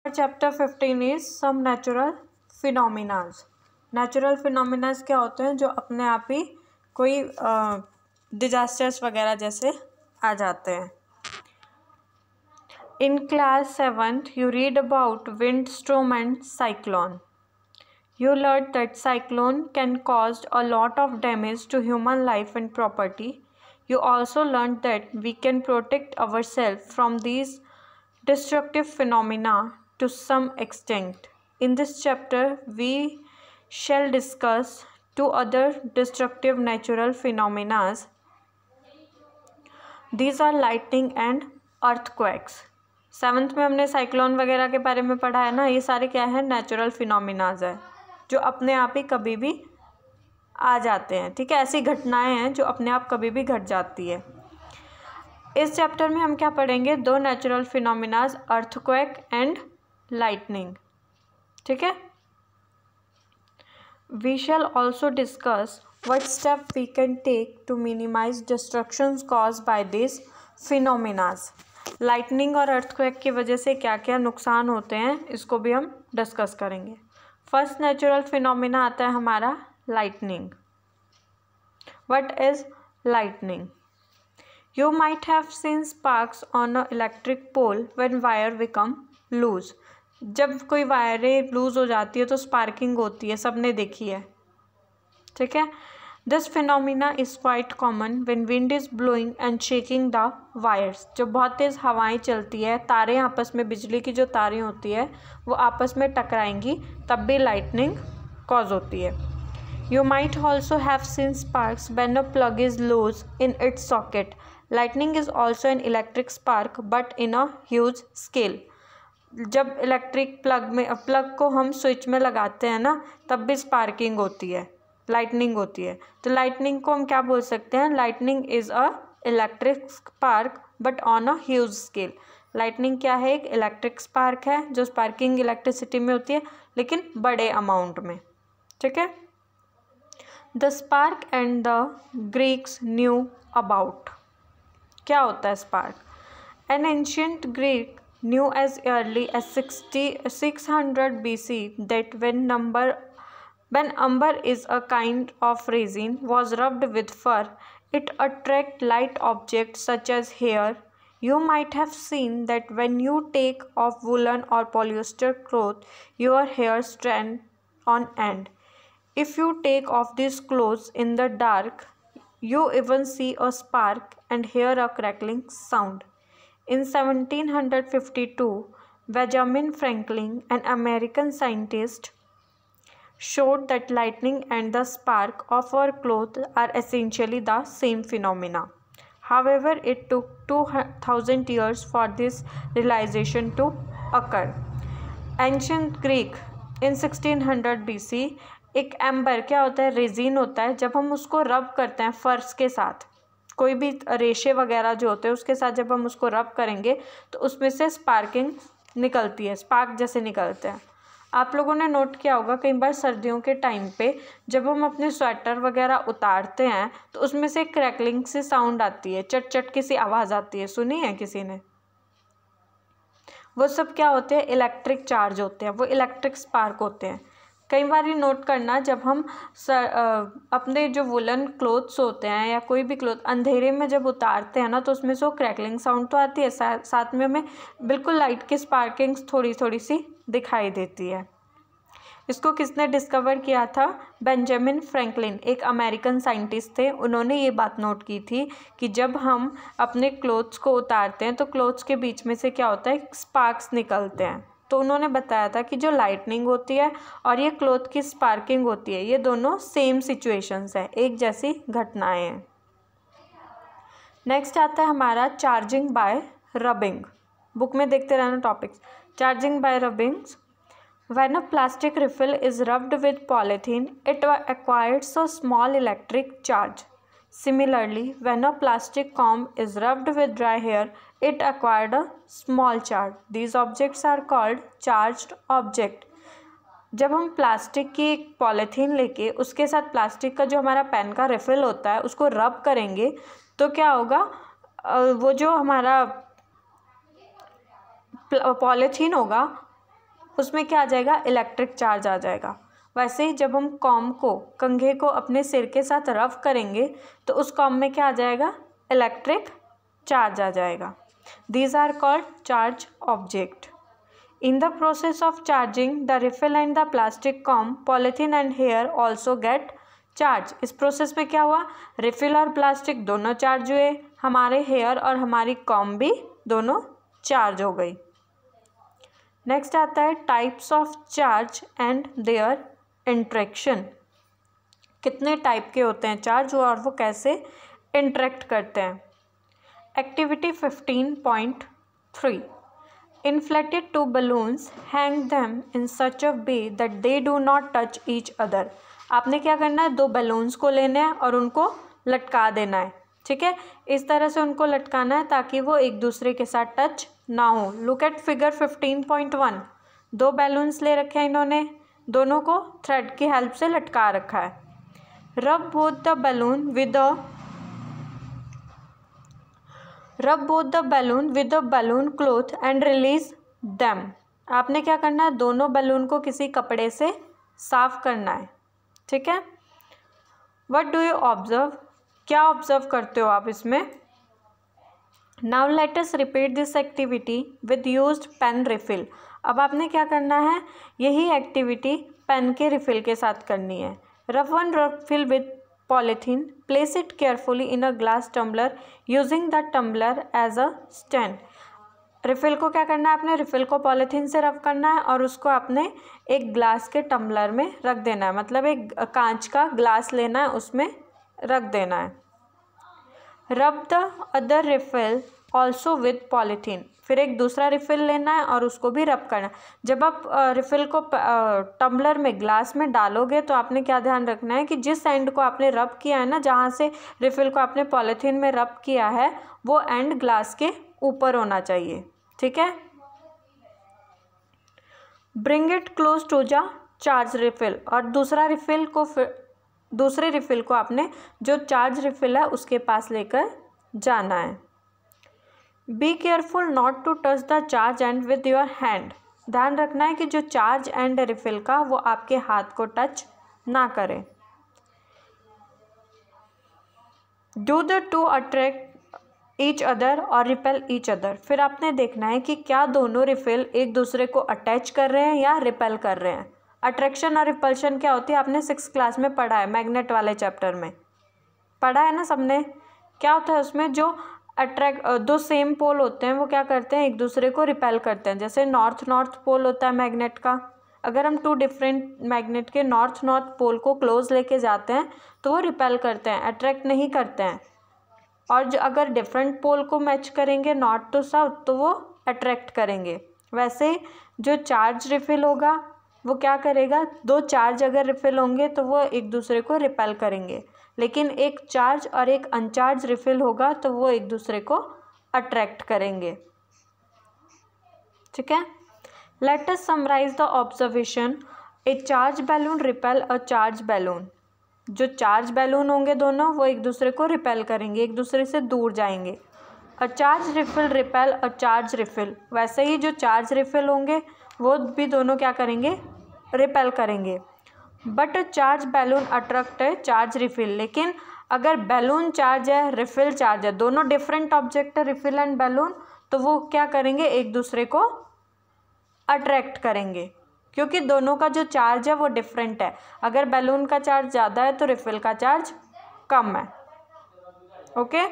Chapter 15 is some natural phenomenas. Natural phenomenas क्या होते हैं? जो अपने आप ही कोई डिजास्टर्स वगैरह जैसे आ जाते हैं। In class 7th you read about windstorm and cyclone. You learned that cyclone can cause a lot of damage to human life and property. You also learned that we can protect ourselves from these destructive phenomena to some extent. In this chapter, we shall discuss two other destructive natural phenomena. These are lightning and earthquakes. 7th में हमने cyclone वगैरह के बारे में पढ़ा है ना। ये सारे क्या है? नेचुरल फिनोमिनाज है जो अपने आप ही कभी भी आ जाते हैं। ठीक है, ऐसी घटनाएं हैं जो अपने आप कभी भी घट जाती है। इस चैप्टर में हम क्या पढ़ेंगे? दो natural phenomenas, earthquake and lightning. ठीक है, we shall also discuss what step we can take to minimise destructions caused by this phenomenas. Lightning और अर्थक्वेक की वजह से क्या क्या नुकसान होते हैं, इसको भी हम डिस्कस करेंगे। फर्स्ट नेचुरल फिनोमिना आता है हमारा lightning. What is lightning? You might have seen sparks on an electric pole when wire become loose. जब कोई वायरें लूज हो जाती है तो स्पार्किंग होती है, सबने देखी है। ठीक है, this phenomena is quite common when wind is blowing and shaking the wires. जब बहुत तेज़ हवाएं चलती है, तारें आपस में, बिजली की जो तारें होती है वो आपस में टकराएंगी, तब भी लाइटनिंग कॉज होती है। You might also have seen sparks when a plug is loose in its socket. Lightning is also an electric spark but in a huge scale. जब इलेक्ट्रिक प्लग को हम स्विच में लगाते हैं ना, तब भी स्पार्किंग होती है, लाइटनिंग होती है। तो लाइटनिंग को हम क्या बोल सकते हैं? Lightning is a electric spark but on a huge scale. Lightning क्या है? एक इलेक्ट्रिक स्पार्क है जो स्पार्किंग इलेक्ट्रिसिटी में होती है, लेकिन बड़े अमाउंट में। ठीक है, the spark and the Greeks knew about. क्या होता है spark? An ancient Greek knew as early as 600 BC that when umber is a kind of resin was rubbed with fur, it attract light objects such as hair. You might have seen that when you take off woolen or polyester cloth, your hair stand on end. If you take off these clothes in the dark, you even see a spark and hear a crackling sound. In 1752, Benjamin Franklin, an American scientist, showed that lightning and the spark of our clothes are essentially the same phenomena. However, it took 2000 years for this realization to occur. Ancient Greek in 1600 BC, एक amber क्या होता है? Resin होता है। जब हम उसको रब करते हैं फर्श के साथ, कोई भी रेशे वगैरह जो होते हैं उसके साथ जब हम उसको रब करेंगे तो उसमें से स्पार्किंग निकलती है, स्पार्क जैसे निकलते हैं। आप लोगों ने नोट किया होगा कई बार सर्दियों के टाइम पे जब हम अपने स्वेटर वगैरह उतारते हैं तो उसमें से क्रैकलिंग सी साउंड आती है, चट चट की सी आवाज़ आती है। सुनी है किसी ने? वो सब क्या होते हैं? इलेक्ट्रिक चार्ज होते हैं, वो इलेक्ट्रिक स्पार्क होते हैं। कई बार ये नोट करना, जब हम अपने जो वुलन क्लोथ्स होते हैं या कोई भी क्लोथ अंधेरे में जब उतारते हैं ना, तो उसमें से वो क्रैकलिंग साउंड तो आती है, साथ में हमें बिल्कुल लाइट की स्पार्किंग्स थोड़ी थोड़ी सी दिखाई देती है। इसको किसने डिस्कवर किया था? बेंजामिन फ्रैंकलिन, एक अमेरिकन साइंटिस्ट थे। उन्होंने ये बात नोट की थी कि जब हम अपने क्लोथ्स को उतारते हैं तो क्लोथ्स के बीच में से क्या होता है? स्पार्क्स निकलते हैं। तो उन्होंने बताया था कि जो लाइटनिंग होती है और ये क्लोथ की स्पार्किंग होती है, ये दोनों सेम सिचुएशंस हैं, एक जैसी घटनाएं हैं। नेक्स्ट आता है हमारा चार्जिंग बाय रबिंग। बुक में देखते रहना topics. Charging by rubbings. When a plastic refill is rubbed with polythene, it acquires a small electric charge. Similarly, when a plastic comb is rubbed with dry hair, it acquired a small charge. These objects are called charged object. जब हम plastic की एक polythene लेके उसके साथ plastic का जो हमारा पेन का रिफिल होता है उसको रब करेंगे तो क्या होगा? वो जो हमारा पॉलीथीन होगा उसमें क्या आ जाएगा, इलेक्ट्रिक चार्ज आ जाएगा। वैसे ही जब हम कॉम को, कंघे को अपने सिर के साथ रब करेंगे तो उस कॉम में क्या आ जाएगा, इलेक्ट्रिक चार्ज आ जाएगा। These are called charge object. In the process of charging, the refill and the plastic comb, polythene and hair also get charge। इस प्रोसेस में क्या हुआ, रिफिल और प्लास्टिक दोनों चार्ज हुए, हमारे हेयर और हमारी कॉम भी दोनों चार्ज हो गई। नेक्स्ट आता है types of charge and their interaction. कितने टाइप के होते हैं चार्ज और वो कैसे इंटरेक्ट करते हैं। Activity 15.3 Inflated two balloons, hang them in such a way that they do not touch each other। आपने क्या करना है, दो बलून्स को लेना है और उनको लटका देना है, ठीक है। इस तरह से उनको लटकाना है ताकि वो एक दूसरे के साथ टच ना हो। Look at figure 15.1। दो बैलून्स ले रखे हैं इन्होंने, दोनों को थ्रेड की हेल्प से लटका रखा है। रब both the balloon with the balloon cloth and release them. आपने क्या करना है, दोनों बलून को किसी कपड़े से साफ करना है, ठीक है। व्हाट डू यू ऑब्जर्व, क्या ऑब्जर्व करते हो आप इसमें। Now let us repeat this activity with used pen refill. अब आपने क्या करना है, यही एक्टिविटी पेन के रिफिल के साथ करनी है। रब one refill with polythene, place it carefully in a glass tumbler using the tumbler as a stand। Refill को क्या करना है, आपने रिफिल को पॉलीथीन से रब करना है और उसको आपने एक ग्लास के टम्बलर में रख देना है, मतलब एक कांच का ग्लास लेना है, उसमें रख देना है। रब the other refill also with polythene, फिर एक दूसरा रिफिल लेना है और उसको भी रब करना है। जब आप रिफिल को टम्बलर में, ग्लास में डालोगे तो आपने क्या ध्यान रखना है कि जिस एंड को आपने रब किया है ना, जहाँ से रिफिल को आपने पॉलीथीन में रब किया है, वो एंड ग्लास के ऊपर होना चाहिए, ठीक है। Bring it close to the charge refill, और दूसरे रिफिल को आपने, जो चार्ज रिफिल है उसके पास लेकर जाना है। Be careful not to touch the charge and with your hand. ध्यान रखना है कि जो चार्ज एंड रिफिल का वो आपके हाथ को टच ना करे। Do the two attract each other और रिपेल ईच अदर। फिर आपने देखना है कि क्या दोनों रिफिल एक दूसरे को अटैच कर रहे हैं या रिपेल कर रहे हैं। अट्रैक्शन और रिपल्शन क्या होती है, आपने 6th क्लास में पढ़ा है, मैग्नेट वाले चैप्टर में पढ़ा है ना सबने। क्या होता है उसमें, जो दो सेम पोल होते हैं वो क्या करते हैं, एक दूसरे को रिपेल करते हैं। जैसे नॉर्थ पोल होता है मैग्नेट का, अगर हम 2 डिफरेंट मैग्नेट के नॉर्थ पोल को क्लोज लेके जाते हैं तो वो रिपेल करते हैं, अट्रैक्ट नहीं करते हैं। और जो अगर डिफरेंट पोल को मैच करेंगे नॉर्थ टू साउथ तो वो अट्रैक्ट करेंगे। वैसे जो चार्ज रिफिल होगा वो क्या करेगा, दो चार्ज अगर रिफिल होंगे तो वो एक दूसरे को रिपेल करेंगे, लेकिन एक चार्ज और एक अनचार्ज रिफिल होगा तो वो एक दूसरे को अट्रैक्ट करेंगे, ठीक है। Let us summarise the observation. A charge balloon repel a charge balloon. जो चार्ज बैलून होंगे दोनों वो एक दूसरे को रिपेल करेंगे, एक दूसरे से दूर जाएंगे। A charge refill repel a charge refill. वैसे ही जो चार्ज रिफिल होंगे वो भी दोनों क्या करेंगे, रिपेल करेंगे। बट चार्ज बैलून अट्रैक्ट है चार्ज रिफिल। लेकिन अगर बैलून चार्ज है, रिफिल चार्ज है, दोनों डिफरेंट ऑब्जेक्ट है रिफिल एंड बैलून, तो वो क्या करेंगे, एक दूसरे को अट्रैक्ट करेंगे, क्योंकि दोनों का जो चार्ज है वो डिफरेंट है। अगर बैलून का चार्ज ज़्यादा है तो रिफिल का चार्ज कम है, okay.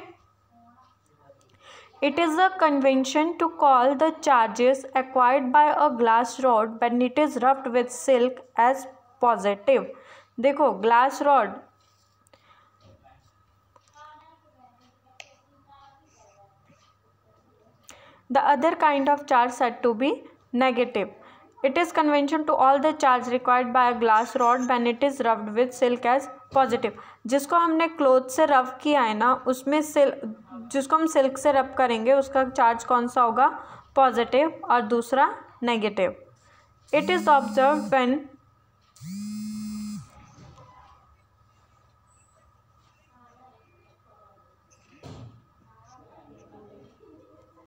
It is a convention to call the charges acquired by a glass rod when it is rubbed with silk as positive। देखो glass rod, the other kind of charge said to be negative। It is convention to all the charge required by a glass rod when it is rubbed with silk as positive। जिसको हमने cloth से रब किया है ना, उसमें जिसको हम सिल्क से रब करेंगे उसका चार्ज कौन सा होगा, पॉजिटिव, और दूसरा negative. It is observe when